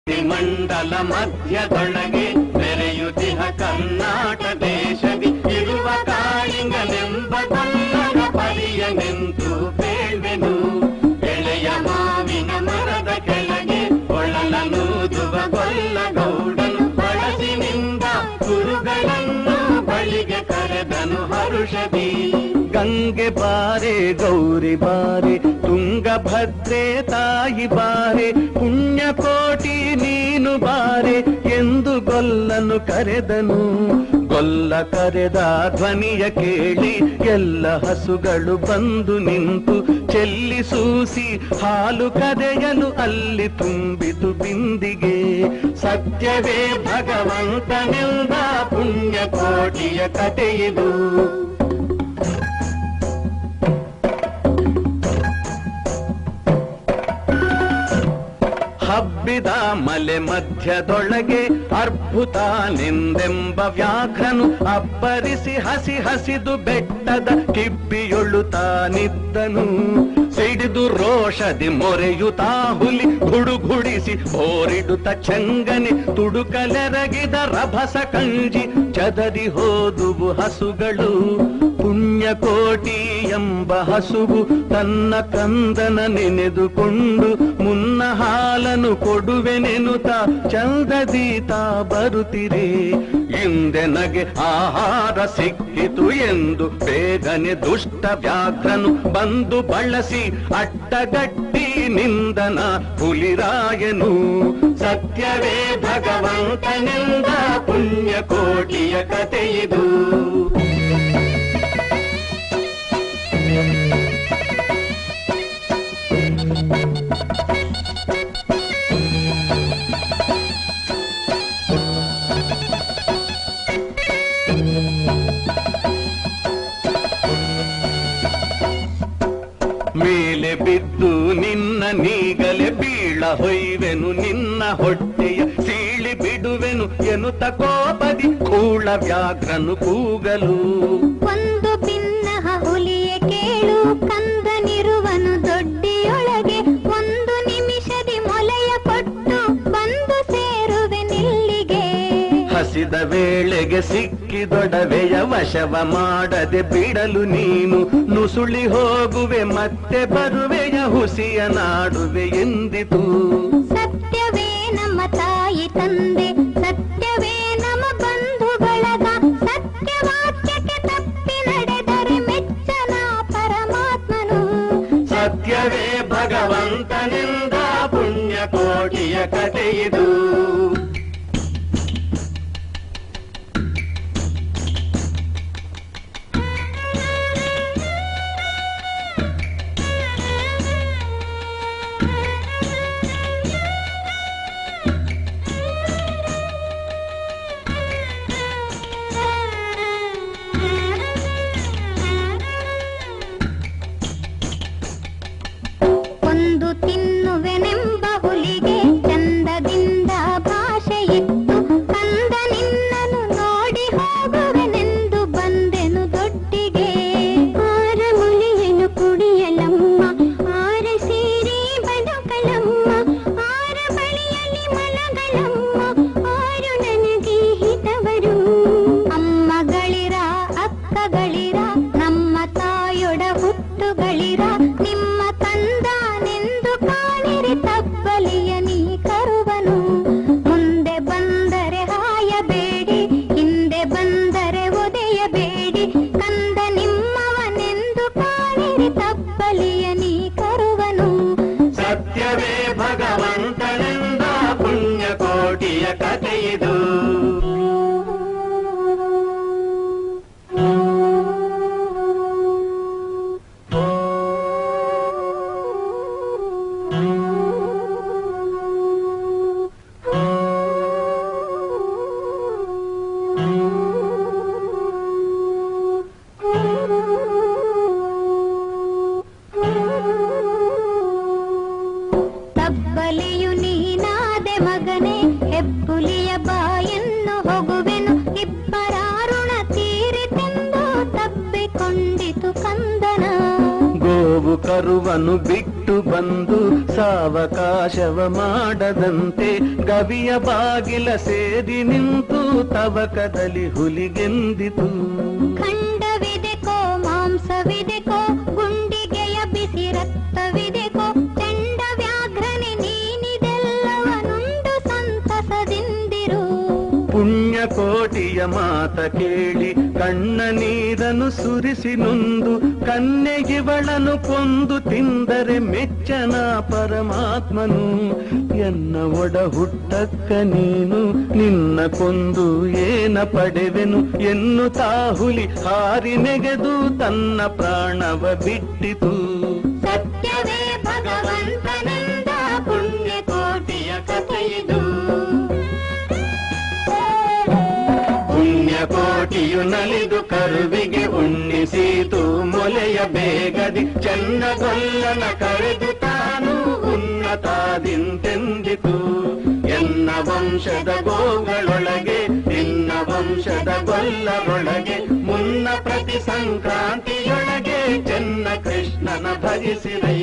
ಮಂಡಲ ಮಧ್ಯದೊಳಗೆ ಮೆರೆಯುತ್ತಿಹ ಕರ್ನಾಟ ದೇಶದಿ ಇರುವ ಕಾಳಿಂಗನೆಂಬ ಗೊಲ್ಲರ ಪರಿಯ ನಿಂತು ಬೇಳ್ವೆನು. ಎಳೆಯ ಮಾವಿನ ಮರದ ಕೆಳಗೆ ಒಳಲನೂದುವ ಗೊಲ್ಲ ಗೌಡನು ಬಳಸಿನಿಂದ ಗುರುಗಳನ್ನು ಬಳಿಗೆ ಕರೆದನು ಹರುಷದಿ. ಗಂಗೆ ಬಾರೆ ಗೌರಿ ಬಾರೆ ತುಂಗಭದ್ರೆ ತಾಯಿ ಬಾರೆ ಪುಣ್ಯಕೋಟಿ ನೀನು ಬಾರೆ ಎಂದು ಗೊಲ್ಲನು ಕರೆದನು. ಗೊಲ್ಲ ಕರೆದ ಧ್ವನಿಯ ಕೇಳಿ ಎಲ್ಲ ಹಸುಗಳು ಬಂದು ನಿಂತು ಚೆಲ್ಲಿ ಸೂಸಿ ಹಾಲು ಕರೆಯಲು ಅಲ್ಲಿ ತುಂಬಿತು ಬಿಂದಿಗೆ. ಸತ್ಯವೇ ಭಗವಂತನೆಂದ ಪುಣ್ಯಕೋಟಿಯ ಕಥೆಯಿದು. ಹಬ್ಬಿದ ಮಲೆ ಮಧ್ಯದೊಳಗೆ ಅರ್ಭುತನೆಂದೆಂಬ ವ್ಯಾಘ್ರನು ಅಬ್ಬರಿಸಿ ಹಸಿ ಹಸಿದು ಬೆಟ್ಟದ ಕಿಬ್ಬಿಯೊಳು ತಾನಿದ್ದನು. ಸಿಡಿದು ರೋಷದಿ ಮೊರೆಯುತ್ತಾ ಹುಲಿ ಗುಡುಗುಡಿಸಿ ಹೋರಿಡುತ್ತ ಚಂಗನೆ ತುಡುಕಲೆರಗಿದ ರಭಸ ಕಂಜಿ ಚದರಿ ಹೋದುವು ಹಸುಗಳು. ಪುಣ್ಯಕೋಟಿ ಎಂಬ ಹಸುವು ತನ್ನ ಕಂದನ ನೆನೆದುಕೊಂಡು ಮುನ್ನ ಹಾಲನು ಕೊಡುವೆನೆನುತ ಚಂದದೀತ ಬರುತ್ತಿರೆ. ಹಿಂದೆ ನಗೆ ಆಹಾರ ಸಿಕ್ಕಿತು ಎಂದು ಬೇಗನೆ ದುಷ್ಟ ವ್ಯಾಘ್ರನು ಬಂದು ಬಳಸಿ ಅಡ್ಡಗಟ್ಟಿ ನಿಂದನ ಹುಲಿರಾಯನು. ಸತ್ಯವೇ ಭಗವಂತನೆಂದ ಪುಣ್ಯಕೋಟಿಯ ಕಥೆಯಿದು. ಮೇಲೆ ಬಿದ್ದು ನಿನ್ನ ನೀಗಲೆ ಬೀಳ ಹೊಯ್ವೆನು ನಿನ್ನ ಹೊಟ್ಟೆಯ ಸೀಳಿ ಬಿಡುವೆನು ಎನ್ನುತ್ತ ಕೋಪದಿ ಕೂಳ ವ್ಯಾಘ್ರನು ಕೂಗಲು. ಒಂದು ಭಿನ್ನಹ ಹುಲಿಯ ಕೇಳು ಕಂದನಿರುವನು ದೊಡ್ಡಿಯೊಳಗೆ. ಒಂದು ನಿಮಿಷದಿ ಮೊಲೆಯ ಕೊಟ್ಟು ಬಂದು ಸೇರುವೆ ನಿಲ್ಲಿಗೆ. ಹಸಿದ ವೇಳೆಗೆ ಸಿಕ್ಕಿದೊಡವೆಯ ವಶವ ಮಾಡದೆ ಬಿಡಲು ನೀನು ನುಸುಳಿ ಹೋಗುವೆ ಮತ್ತೆ ಬರುವೆಯ ಹುಸಿಯ ನಾಡುವೆ ಎಂದಿತು. ಸತ್ಯವೇ ನಮ್ಮ ತಾಯಿ ತಂದೆ, ಸತ್ಯವೇ ನಮ್ಮ ಬಂಧು ಬಳಗ, ಸತ್ಯವಾಕ್ಯಕ್ಕೆ ತಪ್ಪಿ ನಡೆದರೆ ಮೆಚ್ಚನ ಪರಮಾತ್ಮನು. ಸತ್ಯವೇ ಭಗವಂತನಿಂದ ಪುಣ್ಯಕೋಟಿಯ ಕಥೆಯಿದು. ಒಂದು ತಿನ್ನುವೆನೆಂಬ ಹುಲಿಗೆ ಚಂದದಿಂದ ಭಾಷೆ ಇತ್ತು. ಕಂದ ನಿನ್ನನು ನೋಡಿ ಹೋಗುವೆನೆಂದು ಬಂದೆನು ದೊಡ್ಡಿಗೆ. ಆರ ಮುಳಿಯನು ಕುಡಿಯಲಮ್ಮ, ಆರ ಸೇರಿ ಬದುಕಲಮ್ಮ, ಆರ ಬಳಿಯಲ್ಲಿ ಮಲಗಲಮ್ಮ, ಆರು ನನಗೆ ಹಿತವರು. ಅಮ್ಮಗಳಿರ ಅಕ್ಕಗಳಿರ ನಮ್ಮ ತಾಯೊಡ ಹುಟ್ಟುಗಳಿರ, ನಿಮ್ಮ ತಂದನೆಂದು ಕಾಣಿರಿ ತಬ್ಬಲಿಯ ನೀ ಕರುವನು. ಮುಂದೆ ಬಂದರೆ ಹಾಯಬೇಡಿ, ಹಿಂದೆ ಬಂದರೆ ಒದೆಯಬೇಡಿ, ಕಂದ ನಿಮ್ಮವನೆಂದು ಕಾಣಿರಿ ತಬ್ಬಲಿಯ ನೀ ಕರುವನು. ಸತ್ಯವೇ ಭಗವಂತನೆಂದ ಪುಣ್ಯಕೋಟಿಯ ಕಥೆಯಿದು. ತಬ್ಬಲಿಯು ನೀನಾದೆ ಮಗನೇ, ಹೆಬ್ಬುಲಿಯ ಬಾಯನ್ನು ಹೊಗುವೆನು. ಇಬ್ಬರಾರುಣ ತೀರಿತೆಂದು ತಬ್ಬಿಕೊಂಡಿತು ಕಂದನ. ಗೋವು ಕರುವನು ಬಿಟ್ಟು ಬಂದು ಸಾವಕಾಶವ ಮಾಡದಂತೆ ಗವಿಯ ಬಾಗಿಲ ಸೇರಿ ನಿಂತು ತವಕದಲ್ಲಿ ಹುಲಿಗೆಂದಿತು. ಖಂಡವಿದೆಕೋ ಮಾಂಸವಿದೆಕೋ ಗುಂಡಿಗೆಯ ಬಿಸಿ ರಕ್ತವಿದೆಕೋ ಚಂಡ ವ್ಯಾಘ್ರನೆ ನೀನಿದೆಲ್ಲವನುಂಡು ಸಂತಸದಿಂದಿರು. ಪುಣ್ಯಕೋಟಿಯ ಮಾತ ಕೇಳಿ ಕಣ್ಣ ನೀರನ್ನು ಸುರಿಸಿ ನೊಂದು ಕನ್ನೆಗಿವಳನು ಕೊಂದು ತಿಂದರೆ ಮೆಚ್ಚನ ಪರಮಾತ್ಮನು. ಎನ್ನ ಒಡ ಹುಟ್ಟಕ್ಕ ನೀನು ನಿನ್ನ ಕೊಂದು ಏನ ಪಡೆವೆನು ಎನ್ನುತ್ತಾ ಹುಲಿ ಹಾರಿ ನೆಗೆದು ತನ್ನ ಪ್ರಾಣವ ಬಿಟ್ಟಿತು. ಸತ್ಯವೇ ಭಗವಂತನೆಂದ ಪುಣ್ಯಕೋಟಿಯ ಕಥೆಯಿದು. ಪುಣ್ಯಕೋಟಿಯು ನಲಿದು ಕರುವಿಗೆ ಉಣ್ಣಿಸಿತು ಮೊಲೆಯ ಬೇಗದಿ ಚೆನ್ನಗೊಲ್ಲನ ಕರೆದು ತಾನು ಉನ್ನತಾದಿಂತೆಂದಿತು. ಎನ್ನ ವಂಶದ ಗೋಗಳೊಳಗೆ ನಿನ್ನ ವಂಶದ ಗೊಲ್ಲರೊಳಗೆ ಮುನ್ನ ಪ್ರತಿ ಸಂಕ್ರಾಂತಿಯೊಳಗೆ ಚೆನ್ನ ಕೃಷ್ಣನ ಭಜಿಸಿರೈ.